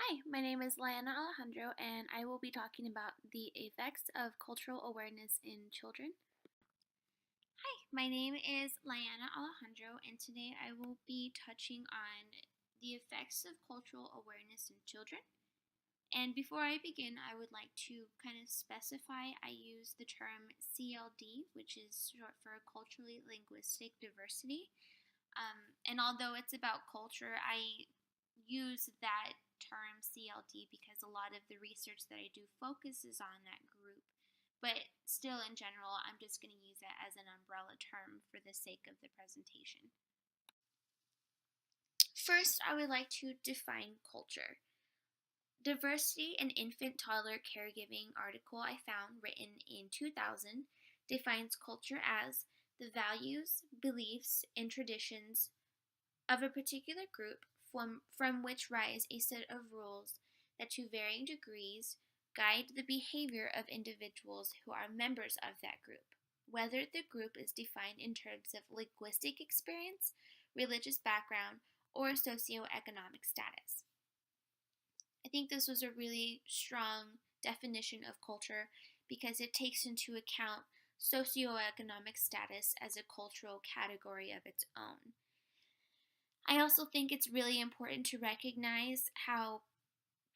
Hi, my name is Liana Alejandro, and I will be talking about the effects of cultural awareness in children. Hi, my name is Liana Alejandro, and today I will be touching on the effects of cultural awareness in children. And before I begin, I would like to kind of specify I use the term CLD, which is short for culturally linguistic diversity. And although it's about culture, I use that term CLD because a lot of the research that I do focuses on that group. But still, in general, I'm just going to use it as an umbrella term for the sake of the presentation. First, I would like to define culture. Diversity in Infant Toddler Caregiving article I found written in 2000 defines culture as the values, beliefs, and traditions of a particular group from which rise a set of rules that to varying degrees guide the behavior of individuals who are members of that group, whether the group is defined in terms of linguistic experience, religious background, or socioeconomic status. I think this was a really strong definition of culture because it takes into account socioeconomic status as a cultural category of its own. I also think it's really important to recognize how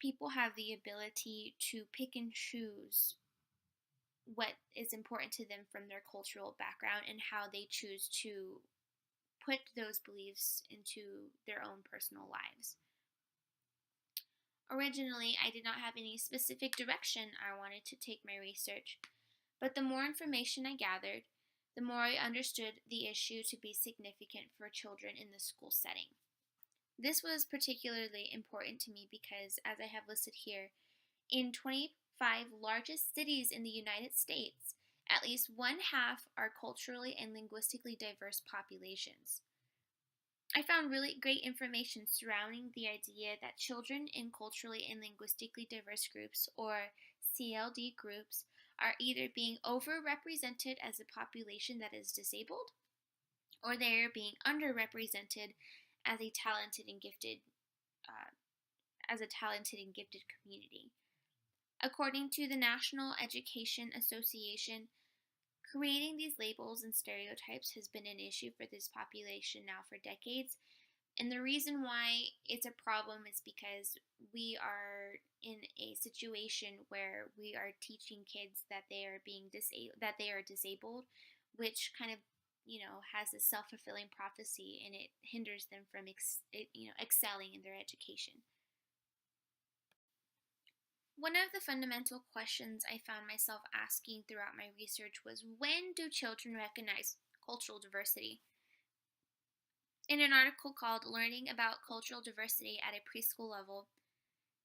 people have the ability to pick and choose what is important to them from their cultural background and how they choose to put those beliefs into their own personal lives. Originally, I did not have any specific direction I wanted to take my research, but the more information I gathered, the more I understood the issue to be significant for children in the school setting. This was particularly important to me because, as I have listed here, in 25 largest cities in the United States, at least one half are culturally and linguistically diverse populations. I found really great information surrounding the idea that children in culturally and linguistically diverse groups, or CLD groups, are either being overrepresented as a population that is disabled, or they are being underrepresented as a talented and gifted community. According to the National Education Association, creating these labels and stereotypes has been an issue for this population now for decades. And the reason why it's a problem is because we are in a situation where we are teaching kids that they are disabled, which kind of has a self-fulfilling prophecy, and it hinders them from excelling in their education. One of the fundamental questions I found myself asking throughout my research was, when do children recognize cultural diversity? In an article called Learning About Cultural Diversity at a Preschool Level,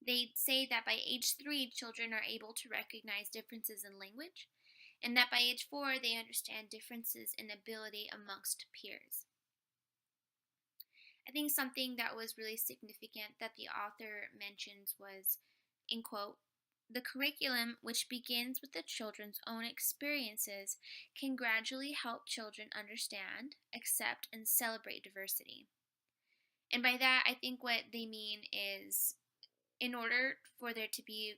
they say that by age 3, children are able to recognize differences in language, and that by age 4, they understand differences in ability amongst peers. I think something that was really significant that the author mentions was, in quote, the curriculum, which begins with the children's own experiences, can gradually help children understand, accept, and celebrate diversity. And by that, I think what they mean is, in order for there to be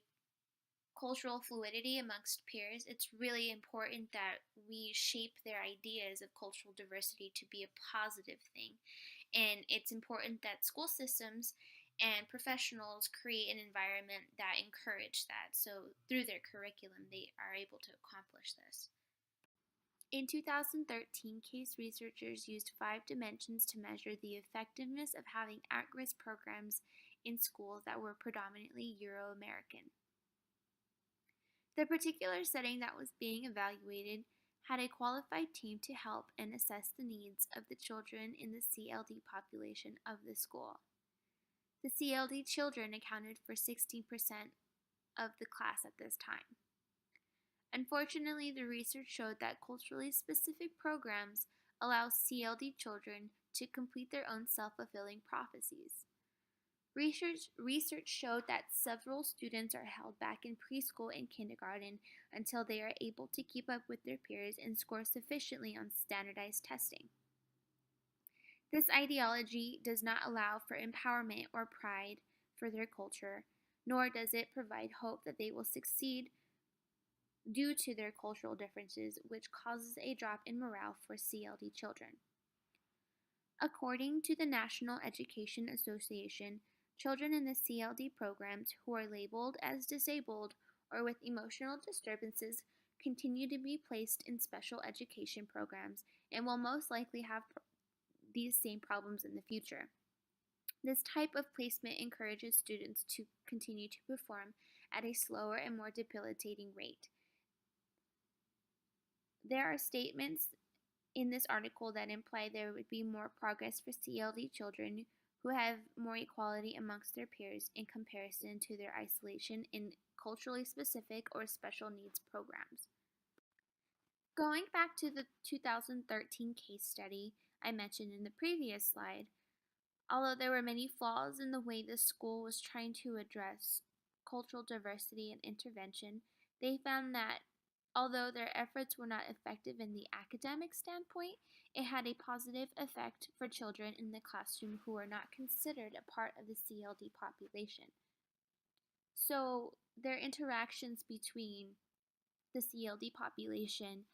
cultural fluidity amongst peers, it's really important that we shape their ideas of cultural diversity to be a positive thing. And it's important that school systems and professionals create an environment that encourage that. So through their curriculum, they are able to accomplish this. In 2013, case researchers used 5 dimensions to measure the effectiveness of having at-risk programs in schools that were predominantly Euro-American. The particular setting that was being evaluated had a qualified team to help and assess the needs of the children in the CLD population of the school. The CLD children accounted for 16% of the class at this time. Unfortunately, the research showed that culturally specific programs allow CLD children to complete their own self-fulfilling prophecies. Research showed that several students are held back in preschool and kindergarten until they are able to keep up with their peers and score sufficiently on standardized testing. This ideology does not allow for empowerment or pride for their culture, nor does it provide hope that they will succeed due to their cultural differences, which causes a drop in morale for CLD children. According to the National Education Association, children in the CLD programs who are labeled as disabled or with emotional disturbances continue to be placed in special education programs and will most likely have these same problems in the future. This type of placement encourages students to continue to perform at a slower and more debilitating rate. There are statements in this article that imply there would be more progress for CLD children who have more equality amongst their peers in comparison to their isolation in culturally specific or special needs programs. Going back to the 2013 case study I mentioned in the previous slide, although there were many flaws in the way the school was trying to address cultural diversity and intervention, they found that although their efforts were not effective in the academic standpoint, it had a positive effect for children in the classroom who were not considered a part of the CLD population. So their interactions between the CLD population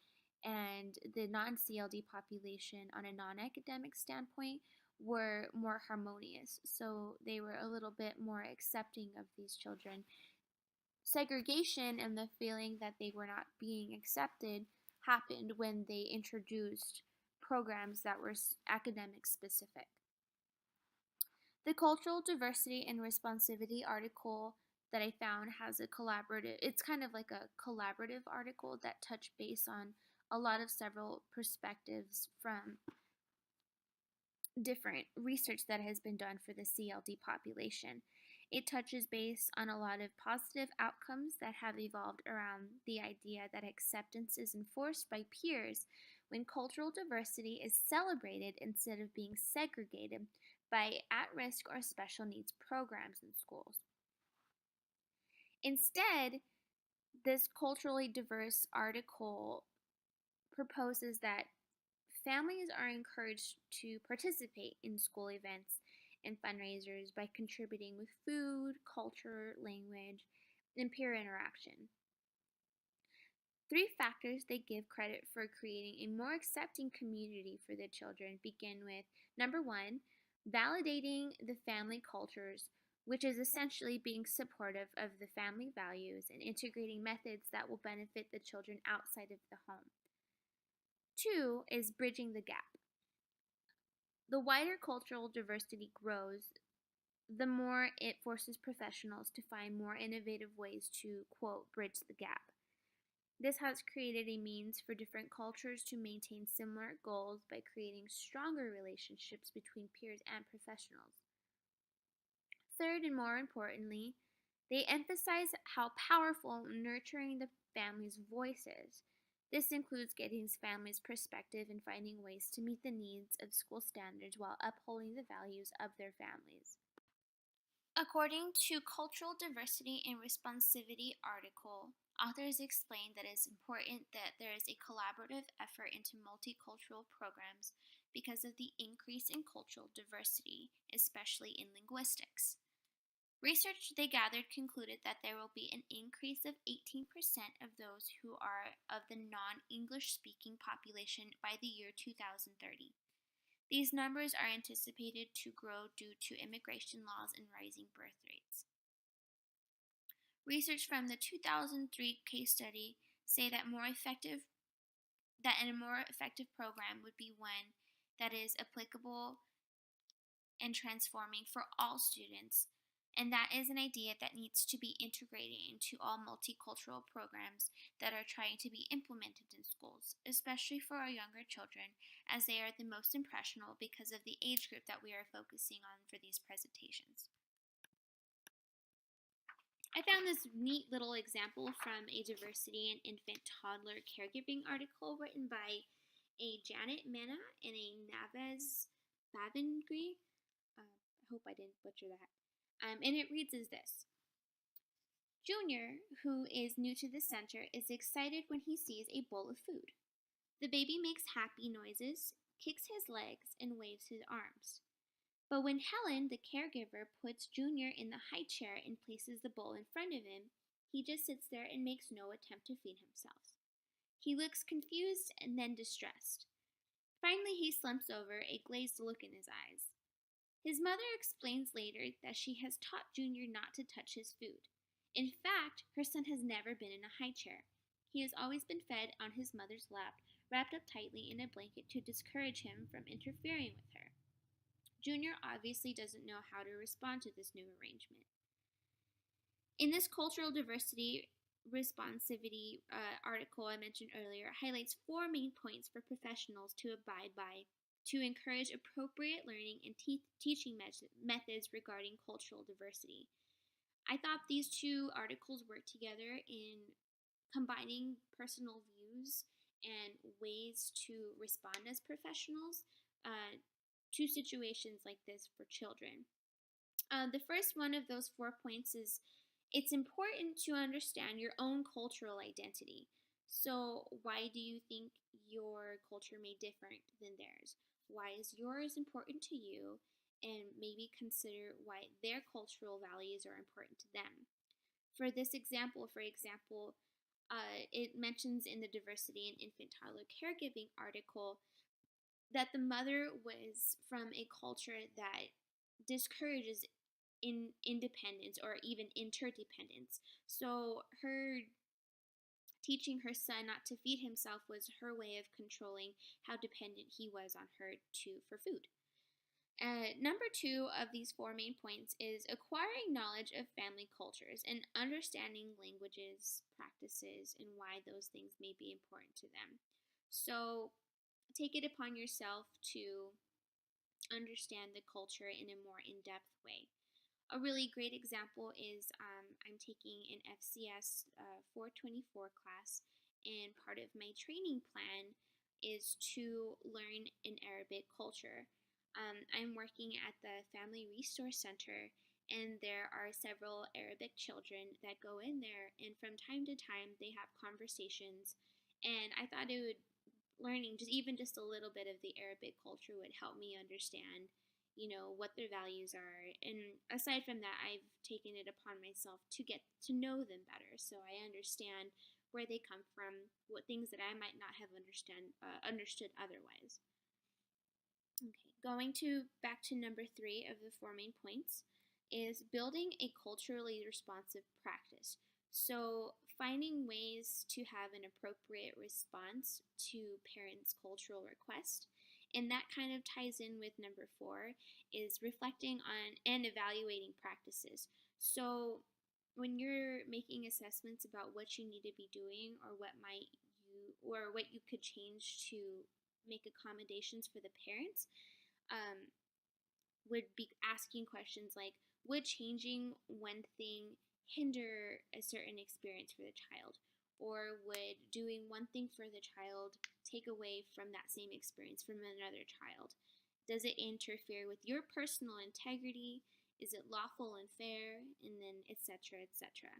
and the non-CLD population on a non-academic standpoint were more harmonious. So they were a little bit more accepting of these children. Segregation and the feeling that they were not being accepted happened when they introduced programs that were academic specific. The Cultural Diversity and Responsivity article that I found has a collaborative, it's kind of like a collaborative article that touched base on a lot of several perspectives from different research that has been done for the CLD population. It touches base on a lot of positive outcomes that have evolved around the idea that acceptance is enforced by peers when cultural diversity is celebrated instead of being segregated by at-risk or special needs programs in schools. Instead, this culturally diverse article proposes that families are encouraged to participate in school events and fundraisers by contributing with food, culture, language, and peer interaction. 3 factors they give credit for creating a more accepting community for the children begin with number 1, validating the family cultures, which is essentially being supportive of the family values and integrating methods that will benefit the children outside of the home. 2 is bridging the gap. The wider cultural diversity grows, the more it forces professionals to find more innovative ways to, quote, bridge the gap. This has created a means for different cultures to maintain similar goals by creating stronger relationships between peers and professionals. Third, and more importantly, they emphasize how powerful nurturing the family's voice is. This includes getting families' perspective and finding ways to meet the needs of school standards while upholding the values of their families. According to Cultural Diversity and Responsivity article, authors explain that it is important that there is a collaborative effort into multicultural programs because of the increase in cultural diversity, especially in linguistics. Research they gathered concluded that there will be an increase of 18% of those who are of the non-English speaking population by the year 2030. These numbers are anticipated to grow due to immigration laws and rising birth rates. Research from the 2003 case study say that a more effective program would be one that is applicable and transforming for all students, and that is an idea that needs to be integrated into all multicultural programs that are trying to be implemented in schools, especially for our younger children, as they are the most impressionable because of the age group that we are focusing on for these presentations. I found this neat little example from a diversity and infant toddler caregiving article written by a Janet Mena and a Navez Bavengri. I hope I didn't butcher that. And it reads as this. Junior, who is new to the center, is excited when he sees a bowl of food. The baby makes happy noises, kicks his legs, and waves his arms. But when Helen, the caregiver, puts Junior in the high chair and places the bowl in front of him, he just sits there and makes no attempt to feed himself. He looks confused and then distressed. Finally, he slumps over, a glazed look in his eyes. His mother explains later that she has taught Junior not to touch his food. In fact, her son has never been in a high chair. He has always been fed on his mother's lap, wrapped up tightly in a blanket to discourage him from interfering with her. Junior obviously doesn't know how to respond to this new arrangement. In this cultural diversity responsivity article I mentioned earlier, highlights four main points for professionals to abide by to encourage appropriate learning and teaching methods regarding cultural diversity. I thought these two articles work together in combining personal views and ways to respond as professionals to situations like this for children. The first one of those 4 points is it's important to understand your own cultural identity. So, why do you think your culture may be different than theirs? Why is yours important to you? And maybe consider why their cultural values are important to them. For this example, it mentions in the diversity in infant toddler caregiving article that the mother was from a culture that discourages independence or even interdependence. So her teaching her son not to feed himself was her way of controlling how dependent he was on her for food. Number two of these four main points is acquiring knowledge of family cultures and understanding languages, practices, and why those things may be important to them. So take it upon yourself to understand the culture in a more in-depth way. A really great example is I'm taking an FCS 424 class, and part of my training plan is to learn an Arabic culture. I'm working at the Family Resource Center, and there are several Arabic children that go in there, and from time to time they have conversations. And I thought it would learning just a little bit of the Arabic culture would help me understand what their values are. And aside from that, I've taken it upon myself to get to know them better, so I understand where they come from, what things that I might not have understood otherwise. Okay, going to back to number 3 of the 4 main points is building a culturally responsive practice. So finding ways to have an appropriate response to parents' cultural requests. And that kind of ties in with number 4 is reflecting on and evaluating practices. So when you're making assessments about what you need to be doing or what you could change to make accommodations for the parents, um, would be asking questions like, would changing one thing hinder a certain experience for the child? Or would doing one thing for the child take away from that same experience from another child? Does it interfere with your personal integrity? Is it lawful and fair? And then etc. etc.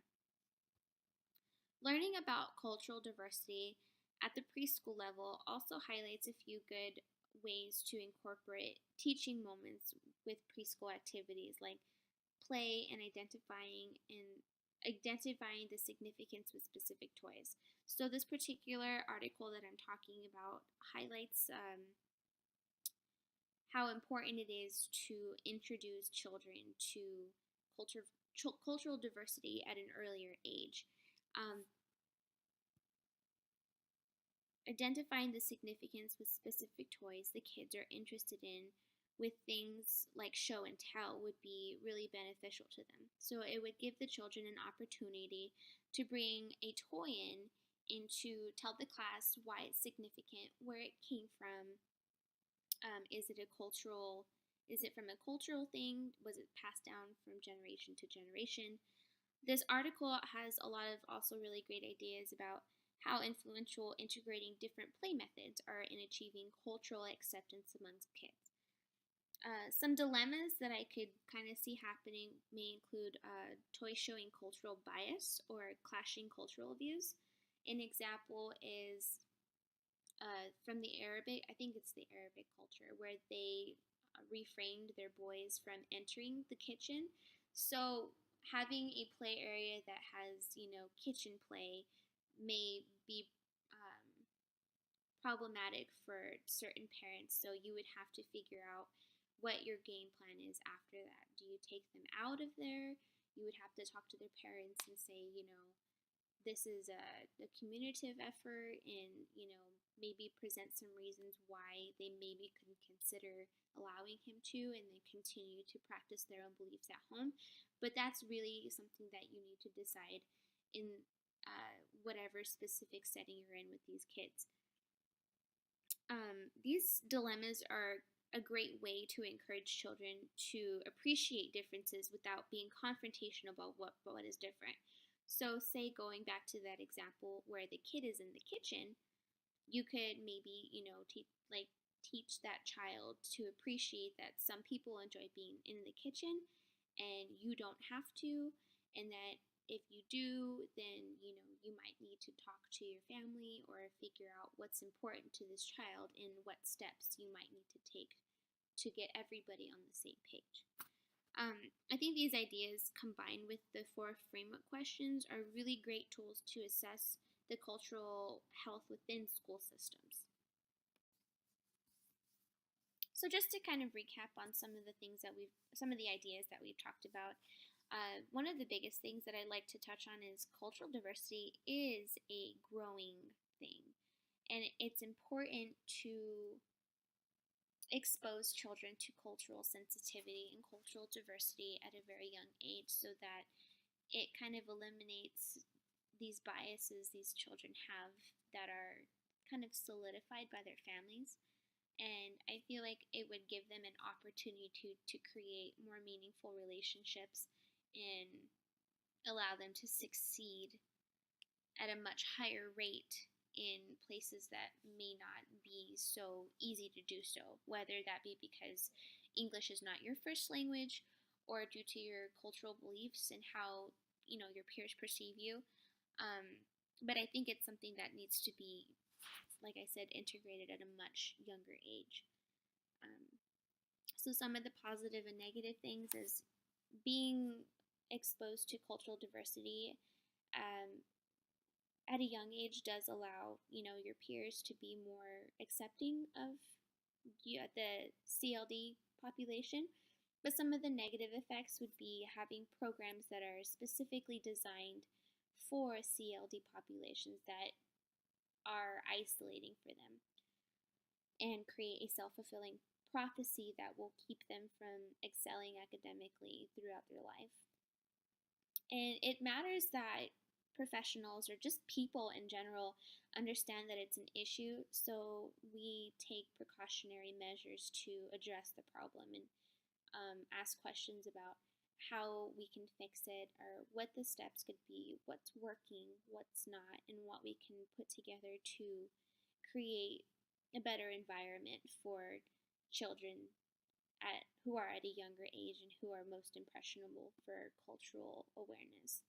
Learning about cultural diversity at the preschool level also highlights a few good ways to incorporate teaching moments with preschool activities like play and identifying the significance with specific toys. So this particular article that I'm talking about highlights how important it is to introduce children to cultural diversity at an earlier age. Um, Identifying the significance with specific toys the kids are interested in with things like show and tell would be really beneficial to them. So it would give the children an opportunity to bring a toy in and to tell the class why it's significant, where it came from. Is it from a cultural thing? Was it passed down from generation to generation? This article has a lot of also really great ideas about how influential integrating different play methods are in achieving cultural acceptance amongst kids. Some dilemmas that I could kind of see happening may include toys showing cultural bias or clashing cultural views. An example is from the Arabic, I think it's the Arabic culture, where they refrained their boys from entering the kitchen. So having a play area that has, kitchen play may be problematic for certain parents. So you would have to figure out what your game plan is after that. Do you take them out of there? You would have to talk to their parents and say, this is a communicative effort, and maybe present some reasons why they maybe could consider allowing him to, and then continue to practice their own beliefs at home. But that's really something that you need to decide in whatever specific setting you're in with these kids. These dilemmas are a great way to encourage children to appreciate differences without being confrontational about what is different. So, say going back to that example where the kid is in the kitchen, you could maybe, teach that child to appreciate that some people enjoy being in the kitchen and you don't have to, and that if you do, then you might need to talk to your family or figure out what's important to this child and what steps you might need to take to get everybody on the same page. I think these ideas combined with the 4 framework questions are really great tools to assess the cultural health within school systems. So just to kind of recap on some of the ideas that we've talked about, one of the biggest things that I'd like to touch on is cultural diversity is a growing thing, and it's important to expose children to cultural sensitivity and cultural diversity at a very young age, so that it kind of eliminates these biases these children have that are kind of solidified by their families. And I feel like it would give them an opportunity to create more meaningful relationships and allow them to succeed at a much higher rate in places that may not be so easy to do so, whether that be because English is not your first language or due to your cultural beliefs and how your peers perceive you. But I think it's something that needs to be, like I said, integrated at a much younger age. So some of the positive and negative things is being exposed to cultural diversity at a young age does allow your peers to be more accepting of the CLD population. But some of the negative effects would be having programs that are specifically designed for CLD populations that are isolating for them and create a self-fulfilling prophecy that will keep them from excelling academically throughout their life. And it matters that professionals or just people in general understand that it's an issue, so we take precautionary measures to address the problem and ask questions about how we can fix it, or what the steps could be, what's working, what's not, and what we can put together to create a better environment for children who are at a younger age and who are most impressionable for cultural awareness.